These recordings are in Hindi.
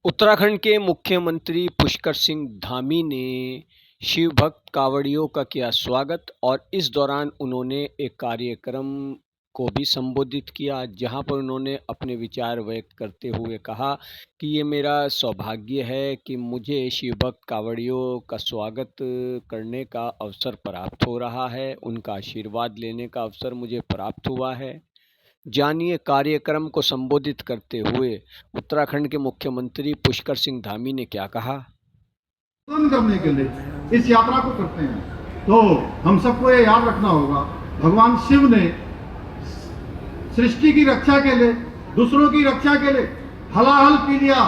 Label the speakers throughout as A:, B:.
A: उत्तराखंड के मुख्यमंत्री पुष्कर सिंह धामी ने शिव भक्त कांवड़ियों का किया स्वागत और इस दौरान उन्होंने एक कार्यक्रम को भी संबोधित किया, जहां पर उन्होंने अपने विचार व्यक्त करते हुए कहा कि ये मेरा सौभाग्य है कि मुझे शिव भक्त कांवड़ियों का स्वागत करने का अवसर प्राप्त हो रहा है। उनका आशीर्वाद लेने का अवसर मुझे प्राप्त हुआ है। जानिए, कार्यक्रम को संबोधित करते हुए उत्तराखंड के मुख्यमंत्री पुष्कर सिंह धामी ने क्या कहा।
B: करने के लिए इस यात्रा को करते हैं, तो हम सबको ये याद रखना होगा, भगवान शिव ने सृष्टि की रक्षा के लिए, दूसरों की रक्षा के लिए हलाहल पी लिया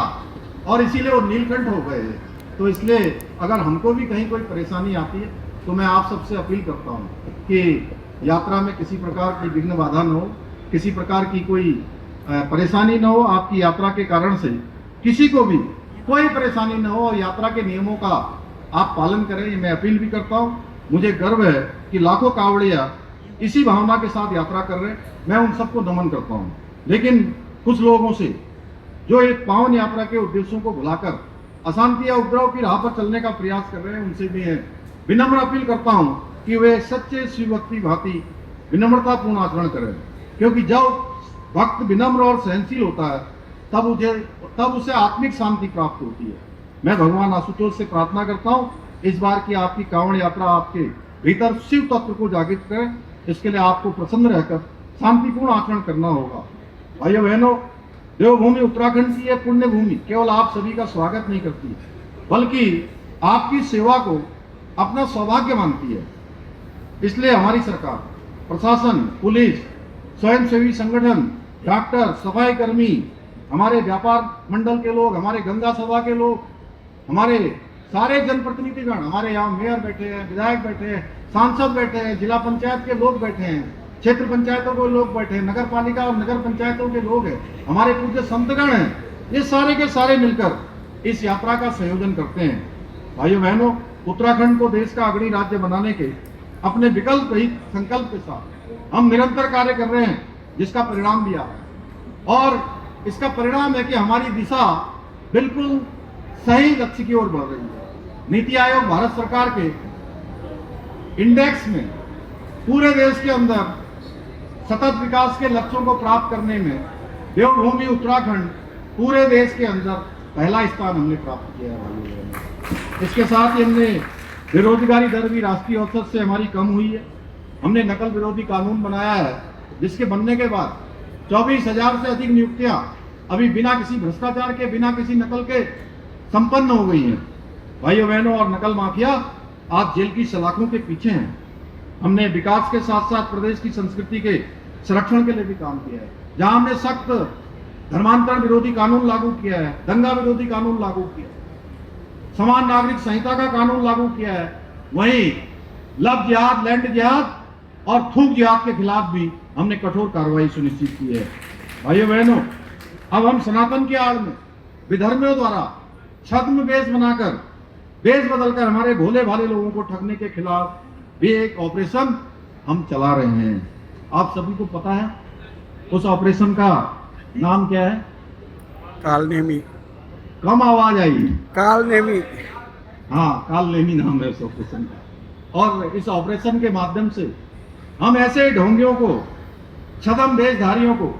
B: और इसीलिए वो नीलकंठ हो गए। तो इसलिए अगर हमको भी कहीं कोई परेशानी आती है तो मैं आप सबसे अपील करता हूँ कि यात्रा में किसी प्रकार की विघ्न बाधा न हो, किसी प्रकार की कोई परेशानी न हो। आपकी यात्रा के कारण से किसी को भी कोई परेशानी न हो और यात्रा के नियमों का आप पालन करें, ये मैं अपील भी करता हूँ। मुझे गर्व है कि लाखों कांवड़िया इसी भावना के साथ यात्रा कर रहे हैं, मैं उन सबको नमन करता हूँ। लेकिन कुछ लोगों से जो एक पावन यात्रा के उद्देश्यों को भुलाकर अशांति या उपद्रव की राह पर चलने का प्रयास कर रहे हैं, उनसे भी विनम्र अपील करता हूँ कि वे सच्चे शिव भक्ति भांति विनम्रतापूर्ण आचरण करें, क्योंकि जब भक्त विनम्र और सहनशील होता है तब उसे आत्मिक शांति प्राप्त होती है। मैं भगवान आशुतोष से प्रार्थना करता हूँ इस बार की आपकी कांवड़ यात्रा आपके भीतर शिव तत्व को जागृत करे। इसके लिए आपको प्रसन्न रहकर शांतिपूर्ण आचरण करना होगा। भाइयों बहनों, देवभूमि उत्तराखंड की यह पुण्य भूमि केवल आप सभी का स्वागत नहीं करती, बल्कि आपकी सेवा को अपना सौभाग्य मानती है। इसलिए हमारी सरकार, प्रशासन, पुलिस, स्वयंसेवी संगठन, डॉक्टर, सफाई कर्मी, हमारे व्यापार मंडल के लोग, हमारे गंगा सभा के लोग, हमारे सारे जनप्रतिनिधिगण, हमारे यहाँ मेयर बैठे हैं, विधायक बैठे हैं, सांसद बैठे हैं, जिला पंचायत के लोग बैठे हैं, क्षेत्र पंचायतों के लोग बैठे हैं, नगर पालिका और नगर पंचायतों के लोग हैं, हमारे पूज्य संतगण हैं। ये सारे के सारे मिलकर इस यात्रा का संयोजन करते हैं। भाइयों बहनों, उत्तराखंड को देश का अग्रणी राज्य बनाने के अपने विकल्प रहित संकल्प के साथ हम निरंतर कार्य कर रहे हैं, जिसका परिणाम भी आ रहा है। और इसका परिणाम है कि हमारी दिशा बिल्कुल सही लक्ष्य की ओर बढ़ रही है। नीति आयोग भारत सरकार के इंडेक्स में पूरे देश के अंदर सतत विकास के लक्ष्यों को प्राप्त करने में देवभूमि उत्तराखंड पूरे देश के अंदर पहला स्थान हमने प्राप्त किया है। इसके साथ ही हमने बेरोजगारी दर भी राष्ट्रीय औसत से हमारी कम हुई है। हमने नकल विरोधी कानून बनाया है, जिसके बनने के बाद 24,000 से अधिक नियुक्तियां अभी बिना किसी भ्रष्टाचार के, बिना किसी नकल के संपन्न हो गई हैं। भाइयों बहनों, और नकल माफिया आज जेल की सलाखों के पीछे हैं। हमने विकास के साथ साथ प्रदेश की संस्कृति के संरक्षण के लिए भी काम किया है, जहां हमने सख्त धर्मांतरण विरोधी कानून लागू किया है, दंगा विरोधी कानून लागू किया है, समान नागरिक संहिता का कानून लागू किया है। वहीं लव जिहाद, लैंड जिहाद और थूक जिहाद के खिलाफ भी हमने कठोर कार्रवाई सुनिश्चित की है। भाइयों बहनों, अब हम सनातन के आड़ में विधर्मियों द्वारा छद्म वेश बनाकर, वेश बदलकर हमारे भोले भाले लोगों को ठगने के खिलाफ भी एक ऑपरेशन हम चला रहे हैं। आप सभी को पता है उस ऑपरेशन का नाम क्या है?
C: कालनेमी।
B: कम आवाज आई।
C: कालनेमी।
B: हाँ, कालनेमी नाम है उस ऑपरेशन का। और इस ऑपरेशन के माध्यम से हम ऐसे ढोंगियों को, छद्म वेशधारियों को,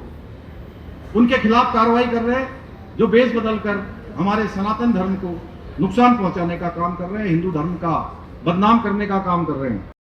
B: उनके खिलाफ कार्रवाई कर रहे हैं जो वेश बदलकर हमारे सनातन धर्म को नुकसान पहुंचाने का काम कर रहे हैं, हिंदू धर्म का बदनाम करने का काम कर रहे हैं।